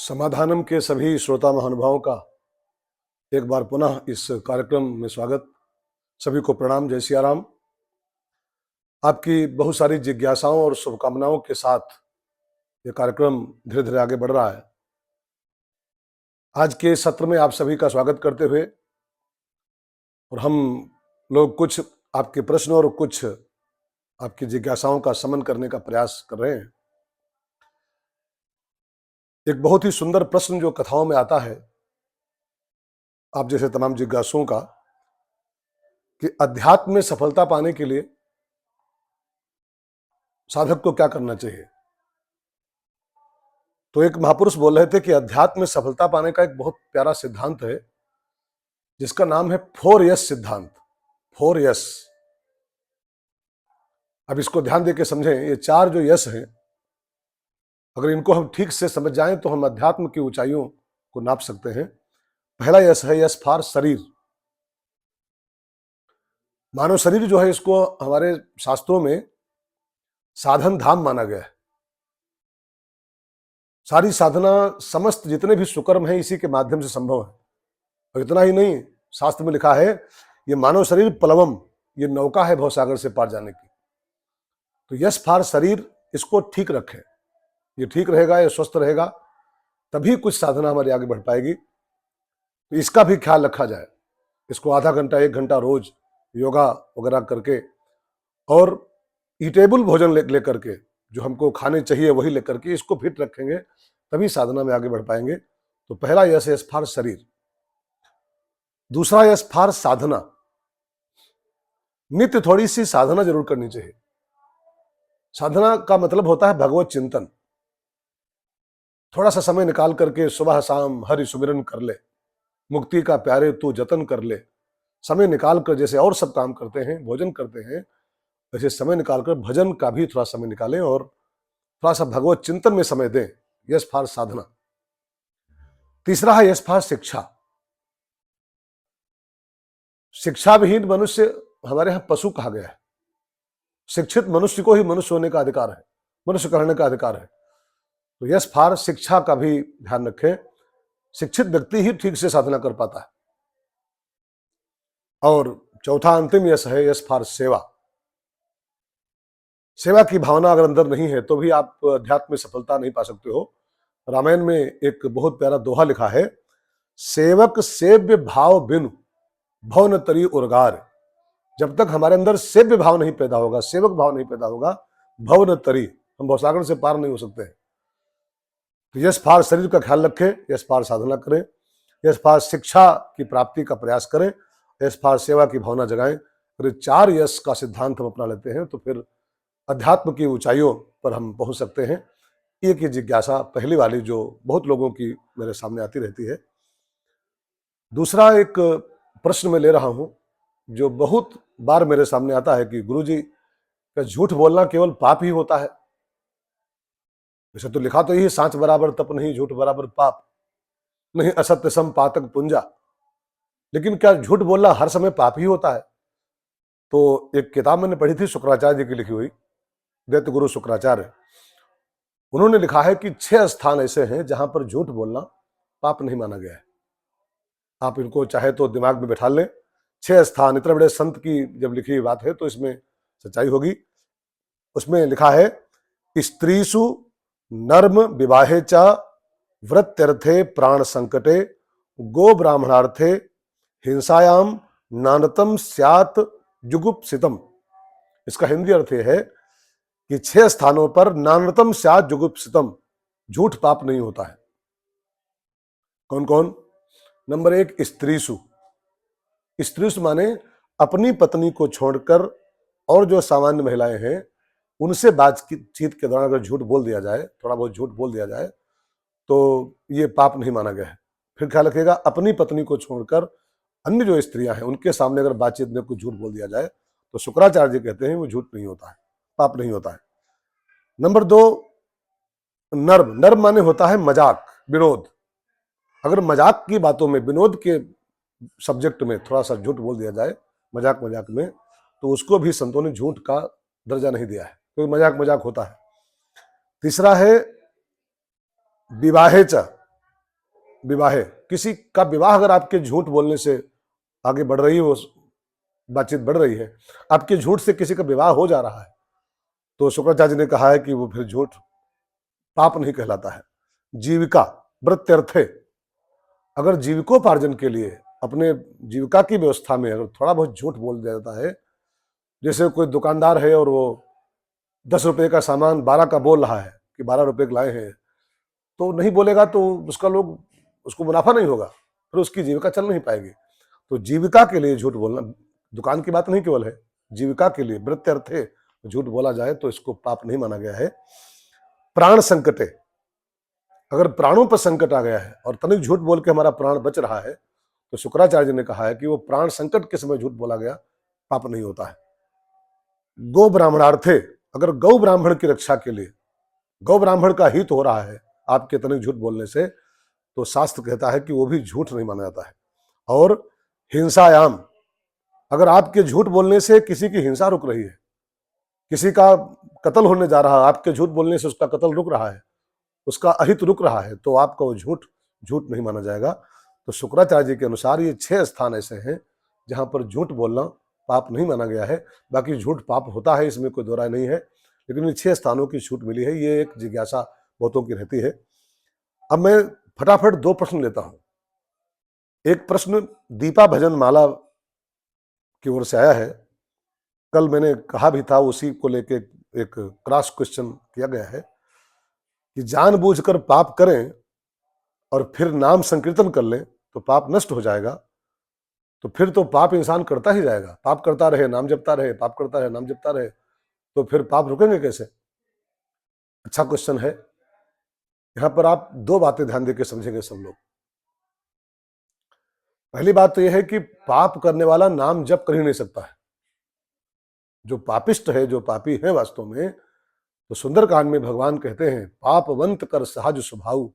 समाधानम के सभी श्रोता महानुभावों का एक बार पुनः इस कार्यक्रम में स्वागत। सभी को प्रणाम, जय सिया राम। आपकी बहुत सारी जिज्ञासाओं और शुभकामनाओं के साथ ये कार्यक्रम धीरे धीरे आगे बढ़ रहा है। आज के सत्र में आप सभी का स्वागत करते हुए और हम लोग कुछ आपके प्रश्न और कुछ आपकी जिज्ञासाओं का शमन करने का प्रयास कर रहे हैं। एक बहुत ही सुंदर प्रश्न जो कथाओं में आता है आप जैसे तमाम जिज्ञासुओं का, कि अध्यात्म में सफलता पाने के लिए साधक को क्या करना चाहिए। तो एक महापुरुष बोल रहे थे कि अध्यात्म में सफलता पाने का एक बहुत प्यारा सिद्धांत है जिसका नाम है 4S सिद्धांत। 4S। अब इसको ध्यान देके समझें। ये 4 जो यस हैं, अगर इनको हम ठीक से समझ जाएं तो हम अध्यात्म की ऊंचाइयों को नाप सकते हैं। पहला यस है यस फॉर शरीर। मानव शरीर जो है, इसको हमारे शास्त्रों में साधन धाम माना गया है। सारी साधना, समस्त जितने भी सुकर्म हैं, इसी के माध्यम से संभव है। और इतना ही नहीं, शास्त्र में लिखा है ये मानव शरीर पलवम, ये नौका है भवसागर से पार जाने की। तो यस फॉर शरीर, इसको ठीक रखें। ये ठीक रहेगा, ये स्वस्थ रहेगा, तभी कुछ साधना हमारी आगे बढ़ पाएगी। तो इसका भी ख्याल रखा जाए। इसको आधा घंटा 1 घंटा रोज योगा वगैरह करके और ईटेबल भोजन लेकर के, जो हमको खाने चाहिए वही लेकर के इसको फिट रखेंगे, तभी साधना में आगे बढ़ पाएंगे। तो पहला यस फॉर शरीर। दूसरा यस फॉर साधना। नित्य थोड़ी सी साधना जरूर करनी चाहिए। साधना का मतलब होता है भगवत चिंतन। थोड़ा सा समय निकाल करके सुबह शाम हरि सुमिरन कर ले, मुक्ति का प्यारे तू जतन कर ले। समय निकाल कर, जैसे और सब काम करते हैं, भोजन करते हैं, वैसे समय निकाल कर भजन का भी थोड़ा समय निकालें और थोड़ा सा भगवत चिंतन में समय दें। यस फॉर साधना। तीसरा है यस फॉर शिक्षा। शिक्षा विहीन मनुष्य हमारे यहां पशु कहा गया है। शिक्षित मनुष्य को ही मनुष्य होने का अधिकार है, मनुष्य कहने का अधिकार है। तो यस फॉर शिक्षा का भी ध्यान रखें। शिक्षित व्यक्ति ही ठीक से साधना कर पाता है। और चौथा अंतिम यस है यस फॉर सेवा। सेवा की भावना अगर अंदर नहीं है तो भी आप अध्यात्म में सफलता नहीं पा सकते हो। रामायण में एक बहुत प्यारा दोहा लिखा है, सेवक सेव्य भाव बिनु भव न तरी उर्गार। जब तक हमारे अंदर सेव्य भाव नहीं पैदा होगा, सेवक भाव नहीं पैदा होगा, भव न तरी, हम भवसागर से पार नहीं हो सकते हैं। तो यस फॉर शरीर का ख्याल रखें, यस फॉर साधना करें, यस फॉर शिक्षा की प्राप्ति का प्रयास करें, यस फॉर सेवा की भावना जगाएं। अगर 4 यस का सिद्धांत हम अपना लेते हैं तो फिर अध्यात्म की ऊंचाइयों पर हम पहुंच सकते हैं। एक ये जिज्ञासा पहली वाली जो बहुत लोगों की मेरे सामने आती रहती है। दूसरा एक प्रश्न मैं ले रहा हूं जो बहुत बार मेरे सामने आता है कि गुरुजी का झूठ बोलना केवल पाप ही होता है। वैसे तो लिखा तो यही, सांच बराबर तप नहीं, झूठ बराबर पाप नहीं, असत्य सम पातक पुंजा। लेकिन क्या झूठ बोलना हर समय पाप ही होता है? तो एक किताब मैंने पढ़ी थी शुक्राचार्य जी की लिखी हुई, दैत्य गुरु शुक्राचार्य। उन्होंने लिखा है कि 6 स्थान ऐसे हैं जहां पर झूठ बोलना पाप नहीं माना गया है। आप इनको चाहे तो दिमाग में बैठा लें। 6 स्थान, इतने बड़े संत की जब लिखी हुई बात है तो इसमें सच्चाई होगी। उसमें लिखा है, स्त्रीषु नर्म विवाहे च वृत्यर्थे प्राण संकटे गो ब्राह्मणार्थे हिंसायाम नानतम स्यात् जुगुप्सितम। इसका हिंदी अर्थ है कि 6 स्थानों पर नानतम स्यात् जुगुप्सितम, झूठ पाप नहीं होता है। कौन कौन? नंबर 1, स्त्रीषु। स्त्रीषु माने अपनी पत्नी को छोड़कर और जो सामान्य महिलाएं हैं उनसे बातचीत के दौरान अगर झूठ बोल दिया जाए, थोड़ा बहुत झूठ बोल दिया जाए, तो ये पाप नहीं माना गया है। फिर ख्याल रखिएगा, अपनी पत्नी को छोड़कर अन्य जो स्त्रियां हैं उनके सामने अगर बातचीत में कुछ झूठ बोल दिया जाए तो शुक्राचार्य जी कहते हैं वो झूठ नहीं होता है, पाप नहीं होता है। नंबर 2, नर्म। नर्म माने होता है मजाक, विनोद। अगर मजाक की बातों में, विनोद के सब्जेक्ट में थोड़ा सा झूठ बोल दिया जाए, मजाक में, तो उसको भी संतों ने झूठ का दर्जा नहीं दिया है, क्योंकि मजाक होता है। तीसरा है विवाहेच, विवाहे, किसी का विवाह अगर आपके झूठ बोलने से आगे बढ़ रही हो, बातचीत बढ़ रही है, आपके झूठ से किसी का विवाह हो जा रहा है, तो शुक्राचार्य ने कहा है कि वो फिर झूठ पाप नहीं कहलाता है। जीविका वृत्यर्थे, अगर जीविकोपार्जन के लिए अपने जीविका की व्यवस्था में अगर थोड़ा बहुत झूठ बोल दिया जाता है, जैसे कोई दुकानदार है और वो 10 रुपए का सामान 12 का बोल रहा है कि 12 रुपए के लाए हैं, तो नहीं बोलेगा तो उसको मुनाफा नहीं होगा, फिर उसकी जीविका चल नहीं पाएगी। तो जीविका के लिए झूठ बोलना, दुकान की बात नहीं केवल है, जीविका के लिए वृत्यर्थे झूठ बोला जाए तो इसको पाप नहीं माना गया है। प्राण संकटे, अगर प्राणों पर संकट आ गया है और तनिक झूठ बोल के हमारा प्राण बच रहा है, तो शुक्राचार्य ने कहा है कि वो प्राण संकट के समय झूठ बोला गया, पाप नहीं होता है। गौ ब्राह्मणार्थे, अगर गौ ब्राह्मण की रक्षा के लिए गौ ब्राह्मण का हित हो रहा है आपके तनिक झूठ बोलने से, तो शास्त्र कहता है कि वो भी झूठ नहीं माना जाता है। और हिंसायाम, अगर आपके झूठ बोलने से किसी की हिंसा रुक रही है, किसी का कत्ल होने जा रहा है, आपके झूठ बोलने से उसका कत्ल रुक रहा है, उसका अहित रुक रहा है, तो आपका वो झूठ नहीं माना जाएगा। तो शुक्राचार्य जी के अनुसार ये 6 स्थान ऐसे हैं जहां पर झूठ बोलना पाप नहीं माना गया है। बाकी झूठ पाप होता है, इसमें कोई दो राय नहीं है, लेकिन इन 6 स्थानों की छूट मिली है, ये एक जिज्ञासा बहुतों की रहती है। अब मैं फटाफट 2 प्रश्न लेता हूं। एक प्रश्न दीपा भजन माला की ओर से आया है, कल मैंने कहा भी था, उसी को लेके एक क्रॉस क्वेश्चन किया गया है कि जानबूझकर पाप करें और फिर नाम संकीर्तन कर लें तो पाप नष्ट हो जाएगा, तो फिर तो पाप इंसान करता ही जाएगा, पाप करता रहे नाम जपता रहे, पाप करता रहे नाम जपता रहे, तो फिर पाप रुकेंगे कैसे? अच्छा क्वेश्चन है। यहां पर आप 2 बातें ध्यान देकर समझेंगे सब लोग। पहली बात तो यह है कि पाप करने वाला नाम जप कर ही नहीं सकता है। जो पापिष्ट है, जो पापी है वास्तव में, तो सुंदरकांड में भगवान कहते हैं पापवंत कर सहज स्वभाव,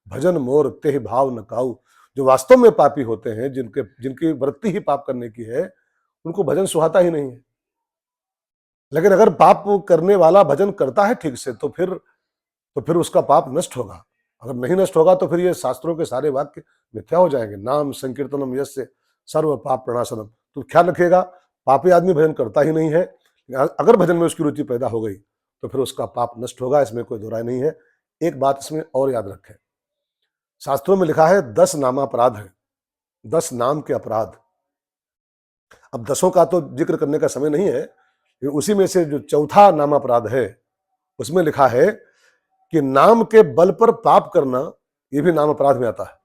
भजन मोर तेह भाव न काऊ। जो वास्तव में पापी होते हैं, जिनकी वृत्ति ही पाप करने की है, उनको भजन सुहाता ही नहीं है। लेकिन अगर पाप करने वाला भजन करता है ठीक से, तो फिर उसका पाप नष्ट होगा। अगर नहीं नष्ट होगा तो फिर ये शास्त्रों के सारे वाक्य मिथ्या हो जाएंगे। नाम संकीर्तनम यस्य सर्व पाप प्रणाशनम। तो ख्याल रखिएगा, पापी आदमी भजन करता ही नहीं है, अगर भजन में उसकी रुचि पैदा हो गई तो फिर उसका पाप नष्ट होगा, इसमें कोई दो राय नहीं है। एक बात इसमें और याद रखें, शास्त्रों में लिखा है 10 नामापराध है, 10 नाम के अपराध। अब 10 का तो जिक्र करने का समय नहीं है, लेकिन उसी में से जो चौथा नामापराध है उसमें लिखा है कि नाम के बल पर पाप करना, ये भी नाम अपराध में आता है।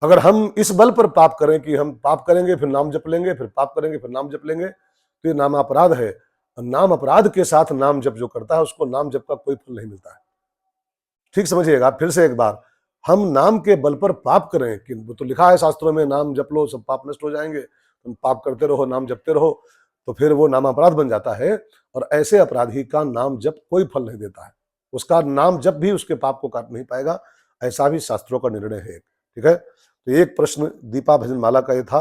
अगर हम इस बल पर पाप करें कि हम पाप करेंगे फिर नाम जप लेंगे, फिर पाप करेंगे फिर नाम जप लेंगे, तो ये नाम अपराध है। नाम अपराध के साथ नाम जप जो करता है उसको नाम जप का कोई फल नहीं मिलता है। ठीक समझिएगा, फिर से एक बार, हम नाम के बल पर पाप करें कि तो लिखा है शास्त्रों में नाम जप लो सब पाप नष्ट हो जाएंगे, तुम पाप करते रहो नाम जपते रहो, तो फिर वो नाम अपराध बन जाता है। और ऐसे अपराधी का नाम जप कोई फल नहीं देता है, उसका नाम जप भी उसके पाप को काट नहीं पाएगा, ऐसा भी शास्त्रों का निर्णय है। ठीक है, तो एक प्रश्न दीपा भजन माला का ये था।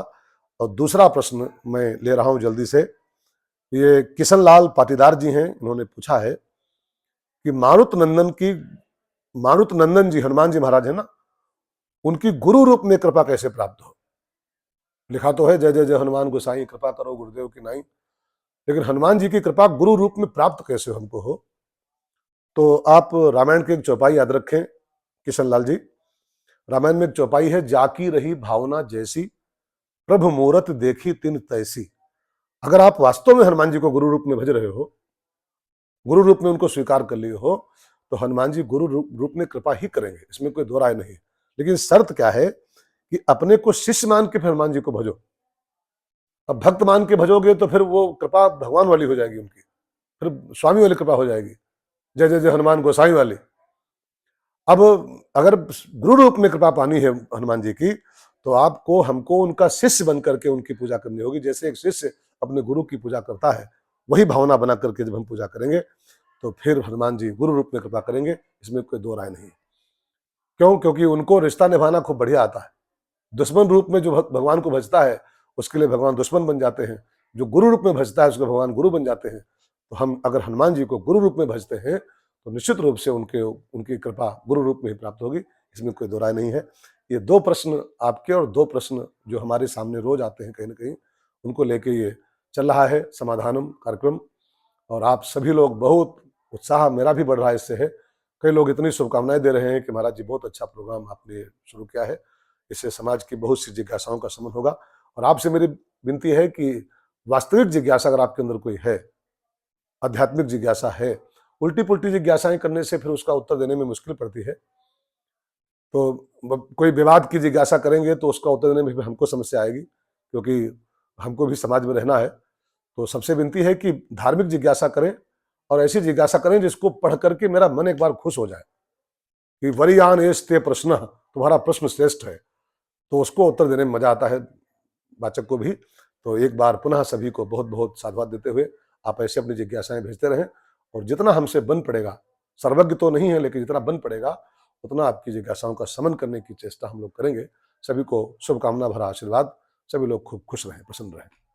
और दूसरा प्रश्न मैं ले रहा हूं जल्दी से, ये किशन लाल पाटीदार जी हैं, उन्होंने पूछा है कि मारुत नंदन जी हनुमान जी महाराज है ना, उनकी गुरु रूप में कृपा कैसे प्राप्त हो। लिखा तो है जय जय जय हनुमान गोसाई कृपा करो गुरुदेव की नाई, लेकिन हनुमान जी की कृपा गुरु रूप में प्राप्त कैसे हमको हो। तो आप रामायण की एक चौपाई याद रखें किशन लाल जी, रामायण में एक चौपाई है, जाकी रही भावना जैसी प्रभु मूरत देखी तिन तैसी। अगर आप वास्तव में हनुमान जी को गुरु रूप में भज रहे हो, गुरु रूप में उनको स्वीकार कर लिए हो, तो हनुमान जी गुरु रूप में कृपा ही करेंगे, इसमें कोई दो राय नहीं। लेकिन शर्त क्या है कि अपने को शिष्य मान के फिर हनुमान जी को भजो। अब भक्त मान के भजोगे तो फिर वो कृपा भगवान वाली हो जाएगी, उनकी फिर स्वामी वाली कृपा हो जाएगी, जय जय जय हनुमान गोसाई वाली। अब अगर गुरु रूप में कृपा पानी है हनुमान जी की, तो आपको हमको उनका शिष्य बन करके उनकी पूजा करनी होगी। जैसे एक शिष्य अपने गुरु की पूजा करता है, वही भावना बना करके जब हम पूजा करेंगे तो फिर हनुमान जी गुरु रूप में कृपा करेंगे, इसमें कोई दो राय नहीं। क्यों? क्योंकि उनको रिश्ता निभाना खूब बढ़िया आता है। दुश्मन रूप में जो भगवान को भजता है उसके लिए भगवान दुश्मन बन जाते हैं, जो गुरु रूप में भजता है उसके भगवान गुरु बन जाते हैं। तो हम अगर हनुमान जी को गुरु रूप में भजते हैं तो निश्चित रूप से उनकी कृपा गुरु रूप में ही प्राप्त होगी, इसमें कोई दो राय नहीं है। ये 2 प्रश्न आपके और 2 प्रश्न जो हमारे सामने रोज आते हैं कहीं न कहीं, उनको लेके ये चल रहा है समाधानम कार्यक्रम। और आप सभी लोग बहुत उत्साह मेरा भी बढ़ रहा है इससे है। कई लोग इतनी शुभकामनाएँ दे रहे हैं कि महाराज जी बहुत अच्छा प्रोग्राम आपने शुरू किया है। इससे समाज की बहुत सी जिज्ञासाओं का शमन होगा। और आपसे मेरी विनती है कि वास्तविक जिज्ञासा अगर आपके अंदर कोई है, आध्यात्मिक जिज्ञासा है, उल्टी-पुल्टी जिज्ञासाएँ करने से फिर उसका उत्तर देने में मुश्किल पड़ती है। तो कोई विवाद की जिज्ञासा करेंगे तो उसका उत्तर देने में भी हमको समस्या आएगी, क्योंकि हमको भी समाज में रहना है। तो सबसे विनती है कि धार्मिक जिज्ञासा करें और ऐसी जिज्ञासा करें जिसको पढ़ करके मेरा मन एक बार खुश हो जाए कि वरीयान एस्ते प्रश्न, तुम्हारा प्रश्न श्रेष्ठ है। तो उसको उत्तर देने में मजा आता है वाचक को भी। तो एक बार पुनः सभी को बहुत बहुत साधुवाद देते हुए आप ऐसे अपनी जिज्ञासाएं भेजते रहें, और जितना हमसे बन पड़ेगा, सर्वज्ञ तो नहीं है लेकिन जितना बन पड़ेगा उतना आपकी जिज्ञासाओं का शमन करने की चेष्टा हम लोग करेंगे। सभी को शुभकामना भरा आशीर्वाद। सभी लोग खूब खुश रहें, प्रसन्न रहें।